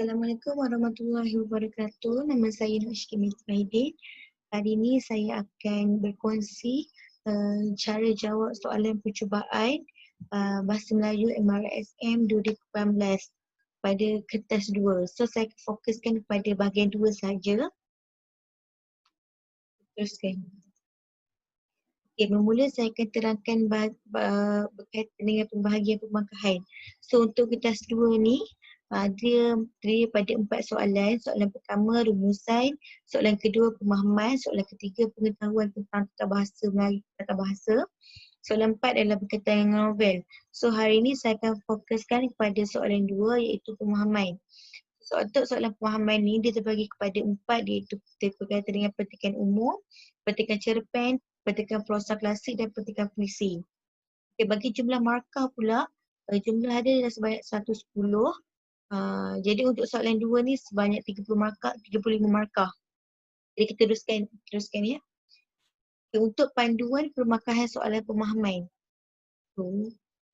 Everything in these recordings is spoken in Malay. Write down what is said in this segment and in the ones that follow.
Assalamualaikum warahmatullahi wabarakatuh. Nama saya Nur Shikimi Aidin. Hari ini saya akan berkongsi cara jawab soalan percubaan Bahasa Melayu MRSM 2018 pada kertas 2. So saya fokuskan kepada bahagian 2 saja. Teruskan. Okay, bermula saya akan terangkan berkaitan dengan pembahagian pemangkahan. So untuk kertas 2 ni, dia terdiri pada 4 soalan. Soalan pertama rumusan, soalan kedua pemahaman, soalan ketiga pengetahuan tentang tata bahasa Melayu, tata bahasa. Soalan 4 adalah berkaitan dengan novel. So hari ini saya akan fokuskan kepada soalan 2 iaitu pemahaman. So untuk soalan pemahaman ni dia terbagi kepada 4 iaitu berkaitan dengan petikan umum, petikan cerpen, petikan prosa klasik dan petikan puisi. Okay, bagi jumlah markah pula, jumlah ada adalah sebanyak 110. Jadi untuk soalan 2 ni sebanyak 30 markah, 35 markah. Jadi kita teruskan ya. Okay, untuk panduan permakahan soalan pemahaman.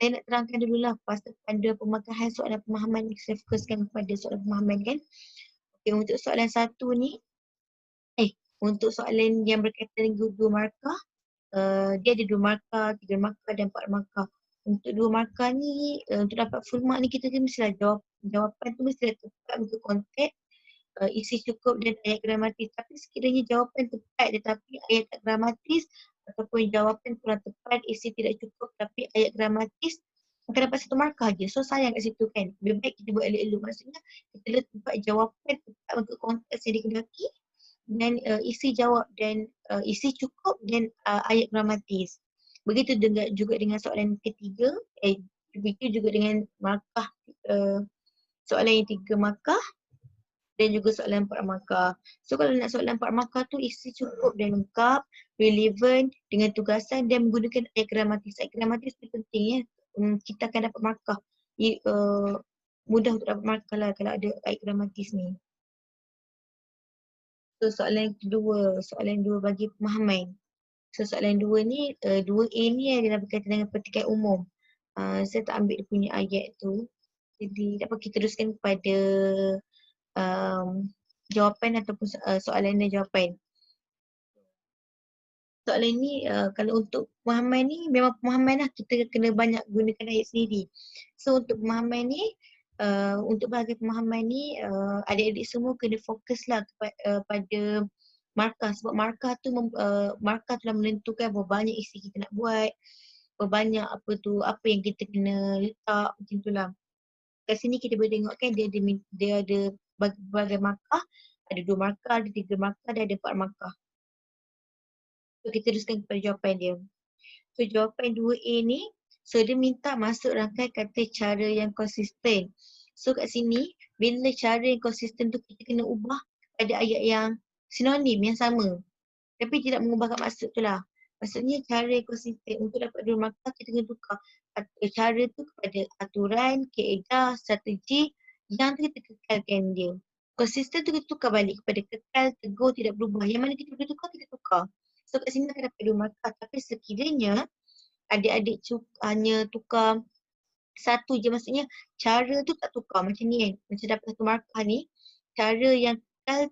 Saya nak terangkan dululah pasal panduan pemakahan soalan pemahaman ni, saya fokuskan kepada soalan pemahaman kan. Okay, untuk soalan 1 ni, untuk soalan yang berkaitan dengan 2 markah, dia ada 2 markah, 3 markah dan 4 markah. Untuk 2 markah ni, untuk dapat full mark ni kita mestilah jawapan tu mestilah tepat untuk konteks, isi cukup dan ayat gramatis. Tapi sekiranya jawapan tepat tetapi ayat tak gramatis ataupun jawapan kurang tepat, isi tidak cukup tapi ayat gramatis, akan dapat 1 markah je. So sayang kat situ kan. Lebih baik kita buat elok-elok. Maksudnya kita letak jawapan tepat untuk konteks yang dikehendaki dan isi jawab dan isi cukup dan ayat gramatis. Begitu juga dengan soalan ketiga, begitu juga dengan markah soalan yang 3 markah dan juga soalan 4 markah. So kalau nak soalan 4 markah tu isi cukup dan lengkap, relevan dengan tugasan dan menggunakan ayat gramatis. Ayat gramatis tu penting ya. Kita akan dapat markah. Mudah untuk dapat markah lah kalau ada ayat gramatis ni. So soalan kedua, soalan 2 bagi pemahaman. So soalan 2 ni, 2A ni adalah berkaitan dengan petikan umum. Saya tak ambil dia punya ayat tu. Jadi tak apa, kita teruskan kepada jawapan ataupun soalan dan jawapan. Soalan ni kalau untuk pemahaman ni memang pemahaman lah, kita kena banyak gunakan ayat sendiri. So untuk pemahaman ni, untuk bahagian pemahaman ni adik-adik semua kena fokus lah pada markah, sebab markah tu markah telah menentukan berapa banyak isi kita nak buat, berapa banyak apa yang kita kena letak, macam tu lah. Kat sini kita boleh tengok kan dia ada berbagai markah, ada 2 markah, ada 3 markah dan ada 4 markah. So kita teruskan kepada jawapan dia. So jawapan 2A ni, so dia minta masuk rangkaian kata cara yang konsisten. So kat sini, bila cara yang konsisten tu kita kena ubah pada ayat yang sinonim, yang sama. Tapi tidak mengubahkan maksud tu lah. Maksudnya cara yang konsisten untuk dapat 2 markah kita kena tukar cara tu kepada aturan, kaedah, strategi yang tu kita kekalkan dia. Konsisten tu kita tukar balik kepada kekal, teguh, tidak berubah. Yang mana kita boleh tukar, kita tukar. So kat sini akan dapat 2 markah. Tapi sekiranya adik-adik hanya tukar satu je, maksudnya cara tu tak tukar macam ni kan. Macam dapat 1 markah ni, cara yang kekal,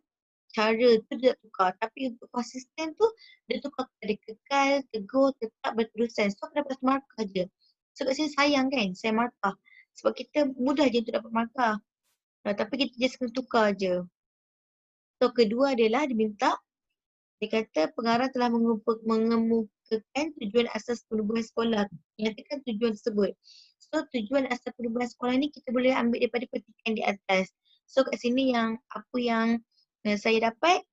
cara tu dia tukar. Tapi untuk konsisten tu, dia tukar kepada kekal, teguh, tetap, berterusan. So akan dapat 1 markah je. So kat sini sayang kan, sayang markah. Sebab kita mudah je untuk dapat markah. Tapi kita just kena tukar je. So kedua adalah diminta, dia kata pengarah telah mengemukakan tujuan asas penubuhan sekolah. Nyatakan tujuan tersebut. So tujuan asas penubuhan sekolah ni kita boleh ambil daripada petikan di atas. So kat sini apa yang saya dapat,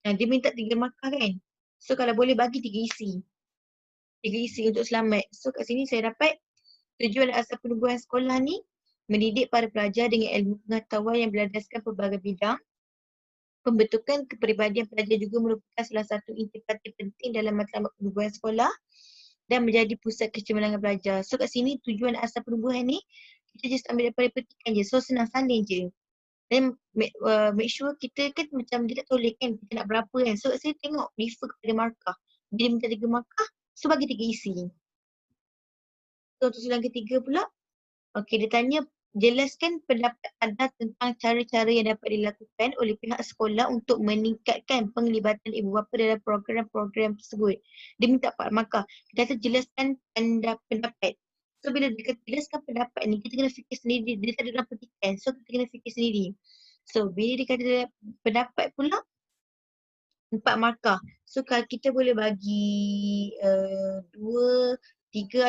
dia minta 3 markah kan. So kalau boleh bagi 3 isi. 3 isi untuk selamat. So kat sini saya dapat tujuan asas penubuhan sekolah ni mendidik para pelajar dengan ilmu pengetahuan yang berlandaskan pelbagai bidang. Pembentukan kepribadian pelajar juga merupakan salah satu intipati penting dalam matlamat penubuhan sekolah dan menjadi pusat kecemerlangan pelajar. So kat sini tujuan asal penubuhan ni kita just ambil daripada petikan je. So senang salin je. Dan make sure kita kan macam dia tak toleh kan kita nak berapa kan. So kat sini tengok refer kepada markah. Bila minta 3 markah, so bagi 3 isi. So untuk soalan ketiga pula, okay, dia tanya jelaskan pendapat anda tentang cara-cara yang dapat dilakukan oleh pihak sekolah untuk meningkatkan penglibatan ibu bapa dalam program-program tersebut. Dia minta 4 markah. Dia kata jelaskan pendapat. So bila dia kata jelaskan pendapat ni, kita kena fikir sendiri. Dia tak ada dalam petikan. So kita kena fikir sendiri. So bila dia kata pendapat pula, 4 markah. So kalau kita boleh bagi 2, 3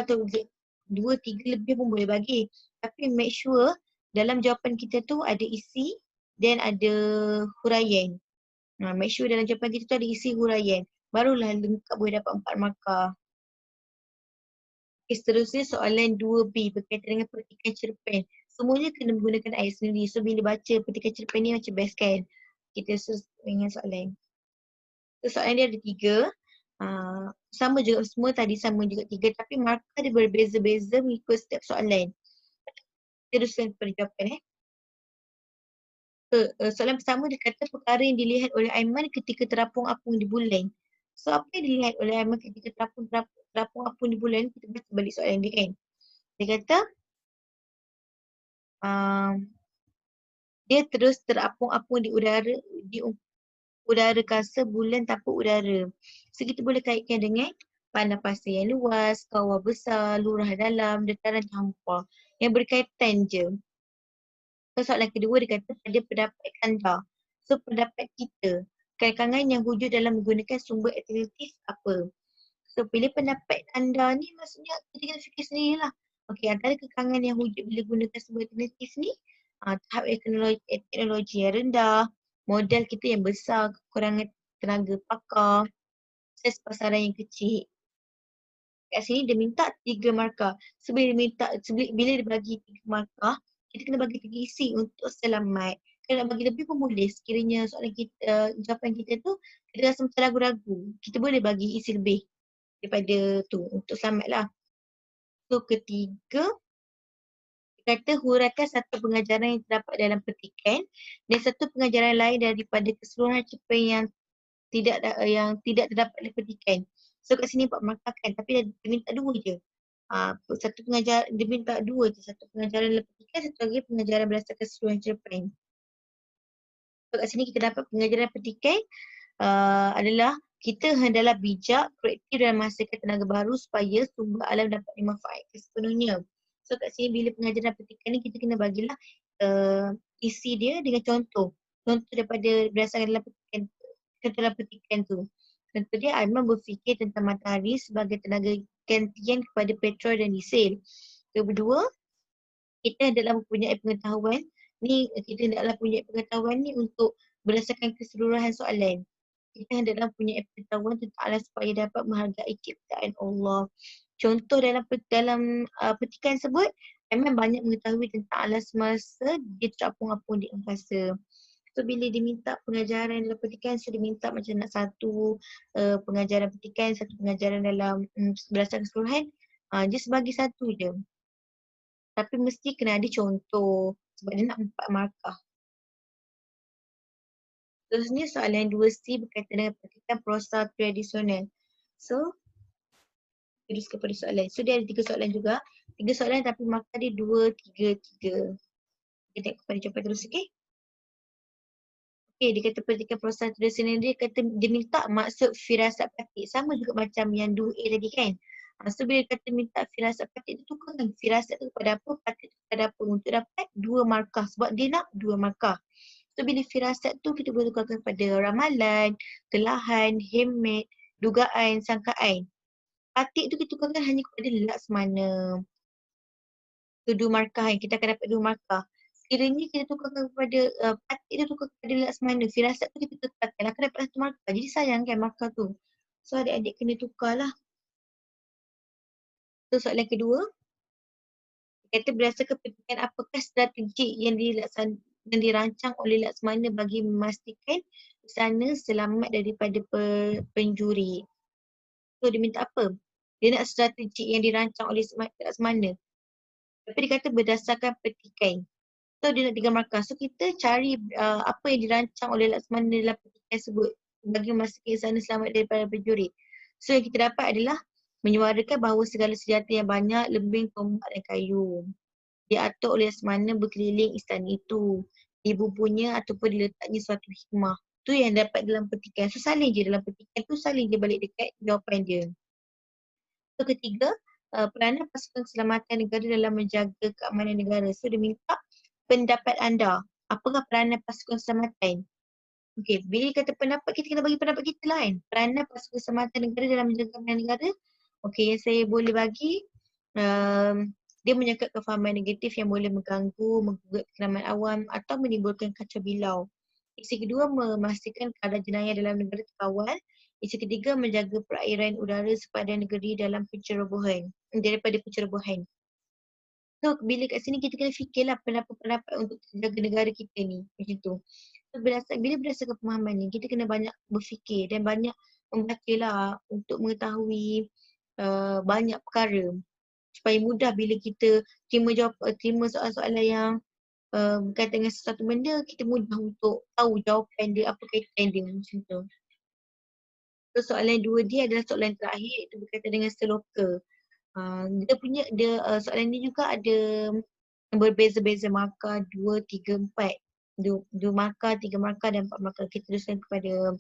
atau 2, 3 lebih pun boleh bagi. Tapi make sure dalam jawapan kita tu ada isi dan ada huraian. Make sure dalam jawapan kita tu ada isi huraian. Barulah lengkap boleh dapat 4 markah. Okay, seterusnya soalan 2B berkaitan dengan petikan cerpen. Semuanya kena menggunakan ayat sendiri. So bila baca petikan cerpen ni macam best kan. Kita dengan soalan. So soalan dia ada 3. Sama juga semua tadi sama juga 3 tapi markah dia berbeza-beza mengikut setiap soalan. Teruskan kepada jawapan soalan pertama dia kata perkara yang dilihat oleh Aiman ketika terapung-apung di bulan. So apa yang dilihat oleh Aiman ketika terapung-apung di bulan, kita baca balik soalan dia kan. Dia kata dia terus terapung-apung di udara kasa bulan tanpa udara. So kita boleh kaitkan dengan padang pasir yang luas, kawah besar, lurah dalam, dataran hampa yang berkaitan je. So soalan kedua dia kata pada pendapat anda. So pendapat kita, kekangan yang wujud dalam menggunakan sumber alternatif apa? So pilih pendapat anda ni maksudnya kita kena fikir sendirilah. Okey, antara kekangan yang wujud bila gunakan sumber alternatif ni, tahap teknologi yang rendah, modal kita yang besar, kekurangan tenaga pakar, akses pasaran yang kecil. Kat sini dia minta 3 markah. So bila dia bagi 3 markah, kita kena bagi 3 isi untuk selamat. Kalau nak bagi lebih pun boleh. Sekiranya soalan kita, jawapan kita tu, kita rasa macam ragu-ragu. Kita boleh bagi isi lebih daripada tu untuk selamat lah. So ketiga, kata huraikan satu pengajaran yang terdapat dalam petikan dan satu pengajaran lain daripada keseluruhan cerpen yang tidak terdapat dalam petikan. So kat sini 4 markah kan tapi dia minta 2 je. Satu pengajaran, dia minta 2 je. Satu pengajaran dalam petikan, satu lagi pengajaran berdasarkan keseluruhan cerpen. So kat sini kita dapat pengajaran petikan adalah kita hendaklah bijak, kreatif dan menghasilkan tenaga baru supaya sumber alam dapat dimanfaatkan sepenuhnya. So kat sini bila pengajaran petikan ni kita kena bagilah isi dia dengan contoh. Contoh daripada berdasarkan dalam petikan tu. Contoh dia, Aiman berfikir tentang matahari sebagai tenaga gantian kepada petrol dan diesel. Kedua, kita hendaklah mempunyai pengetahuan ni untuk berdasarkan keseluruhan soalan. Kita hendaklah punya pengetahuan tentang Allah supaya dapat menghargai ciptaan Allah. Contoh dalam petikan tersebut, memang banyak mengetahui tentang Allah semasa dia terapung-apung di angkasa. So bila diminta pengajaran dalam petikan, so diminta macam nak satu pengajaran petikan, satu pengajaran dalam berdasarkan keseluruhan, just bagi satu je. Tapi mesti kena ada contoh sebab dia nak 4 markah. Seterusnya soalan 2C berkaitan dengan petikan prosa tradisional. So, terus kepada soalan. So, dia ada 3 soalan juga. 3 soalan tapi markah dia 2, 3, 3. Kita tengok kepada jawapan terus, okey? Okey, dia kata petikan prosa tradisional dia kata dia minta maksud firasat patik. Sama juga macam yang 2A tadi kan? So, bila kata minta firasat patik tu tukarkan firasat tu kepada apa, patik tu kepada apa untuk dapat 2 markah. Sebab dia nak 2 markah. So bila firasat tu kita boleh tukarkan pada ramalan, kelahan, hemat, dugaan, sangkaan. Patik tu kita tukarkan hanya kepada laksmana. Tu 2 markah kan, kita akan dapat 2 markah. Sekiranya kita tukarkan kepada patik tu tukar kepada laksmana, firasat tu kita tukarkan, akan dapat 1 markah. Jadi sayang kan markah tu. So adik-adik kena tukarlah. So soalan kedua, kata berdasarkan petikan apakah strategi yang dirancang oleh Laksmana bagi memastikan sana selamat daripada penjuri. So dia minta apa? Dia nak strategi yang dirancang oleh Laksmana. Tapi dia kata berdasarkan petikan. So dia nak 3 markah. So kita cari apa yang dirancang oleh Laksmana dalam petikan tersebut bagi memastikan sana selamat daripada penjuri. So yang kita dapat adalah menyuarakan bahawa segala senjata yang banyak, lembing, tombak dan kayu. diatur oleh Lesmana berkeliling istana itu. Ibu punya ataupun diletaknya suatu hikmah. Tu yang dapat dalam petikan. So salin je dalam petikan tu, salin je balik dekat jawapan dia. So ketiga, peranan pasukan keselamatan negara dalam menjaga keamanan negara. So dia minta pendapat anda. Apakah peranan pasukan keselamatan? Okey, bila kata pendapat, kita kena bagi pendapat kita lah kan. Peranan pasukan keselamatan negara dalam menjaga keamanan negara. Okey, yang saya boleh bagi, dia menyangkut kefahaman negatif yang boleh mengganggu, menggugat keselamatan awam atau menimbulkan kacau bilau. Isi kedua, memastikan kadar jenayah dalam negara terkawal. Isi ketiga, menjaga perairan udara sepadan negeri dalam pencerobohan, daripada pencerobohan. So bila kat sini kita kena fikirlah pendapat-pendapat untuk jaga negara kita ni, macam tu. So bila berdasarkan pemahaman ni, kita kena banyak berfikir dan banyak membaca lah untuk mengetahui banyak perkara supaya mudah bila kita terima soalan-soalan yang berkaitan dengan sesuatu benda, kita mudah untuk tahu jawapan dia, apa kaitan dia, macam tu. So soalan dua dia adalah soalan terakhir, iaitu berkaitan dengan seloka. Soalan ni juga ada berbeza-beza markah 2, 3, 4. 2 markah, 3 markah dan 4 markah. Kita teruskan kepada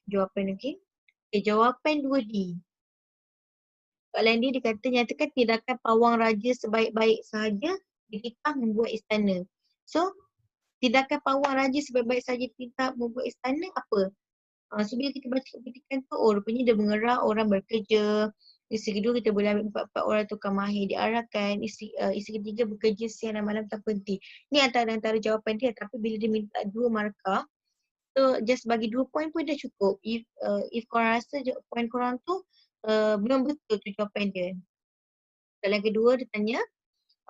jawapan, okey. Okay, jawapan 2D. Soalan dia kata nyatakan tindakan pawang raja sebaik-baik sahaja ketika membuat istana. So, tindakan pawang raja sebaik-baik sahaja ketika membuat istana apa? So bila kita baca petikan tu, rupanya dia mengerah orang bekerja. Isi kedua kita boleh ambil 4 orang tukang mahir diarahkan. Isi ketiga bekerja siang dan malam tak penting. Ni antara jawapan dia, tapi bila dia minta 2 markah, so just bagi 2 poin pun dah cukup. If korang rasa poin korang tu belum betul tu jawapan dia. Soalan kedua dia tanya,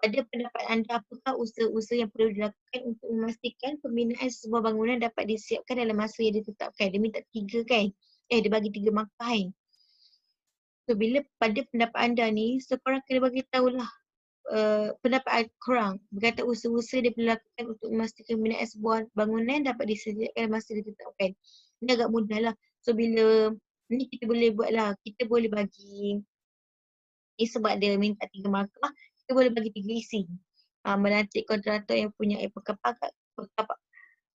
pada pendapat anda apakah usaha-usaha yang perlu dilakukan untuk memastikan pembinaan sebuah bangunan dapat disiapkan dalam masa yang ditetapkan? Dia minta 3 kan? Dia bagi 3 markah kan? So bila pada pendapat anda ni, so korang kena bagi tahulah pendapat korang berkata usaha-usaha dia perlu dilakukan untuk memastikan pembinaan sebuah bangunan dapat disediakan dalam masa yang ditetapkan. Ini agak mudah lah. So bila ni kita boleh buat lah, kita boleh bagi sebab dia minta 3 markah, kita boleh bagi 3 isi. Melantik kontraktor yang punya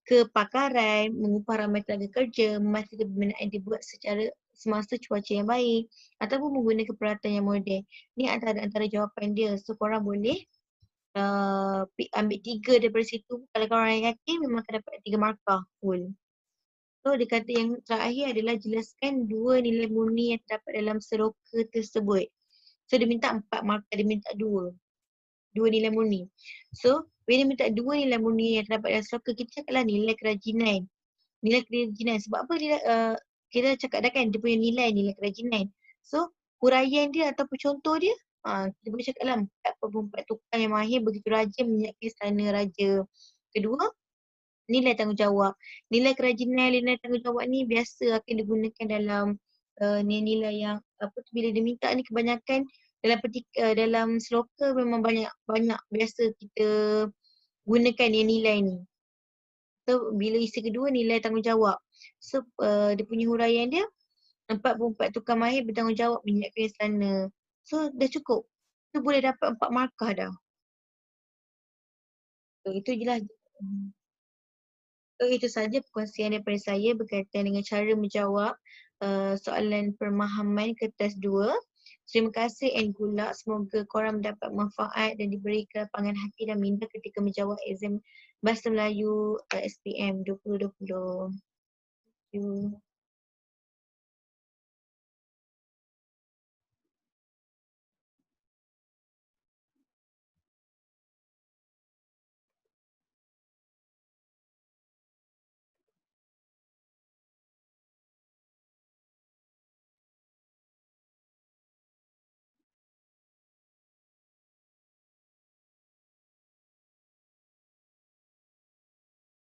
kepakaran, mengupah ramai tenaga kerja, memastikan pembinaan dibuat secara semasa cuaca yang baik ataupun menggunakan peralatan yang moden. Ni antara jawapan dia. So korang boleh ambil 3 daripada situ. Kalau korang yakin memang akan dapat 3 markah full. So dia kata yang terakhir adalah jelaskan 2 nilai murni yang terdapat dalam seroka tersebut. So dia minta 4 markah, dia minta 2 nilai murni. So bila dia minta 2 nilai murni yang terdapat dalam seroka, kita cakaplah nilai kerajinan. Nilai kerajinan. Sebab apa dia kita cakap dah kan dia punya nilai kerajinan. So huraian dia ataupun contoh dia, kita boleh cakap lah 44 tukang yang mahir begitu rajin menyiapkan istana raja. Kedua, nilai tanggungjawab. Nilai kerajinan, nilai tanggungjawab ni biasa akan digunakan dalam nilai yang bila dia minta ni kebanyakan dalam seloka memang banyak biasa kita gunakan nilai ni. So bila isi kedua nilai tanggungjawab. So dia punya huraian dia 44 tukang mahir bertanggungjawab menyiapkan istana. So dah cukup. So boleh dapat 4 markah dah. So itu je lah. So itu saja perkongsian daripada saya berkaitan dengan cara menjawab soalan pemahaman kertas 2. Terima kasih and good luck. Semoga korang mendapat manfaat dan diberi kelapangan hati dan minda ketika menjawab exam Bahasa Melayu SPM 2020. Thank you.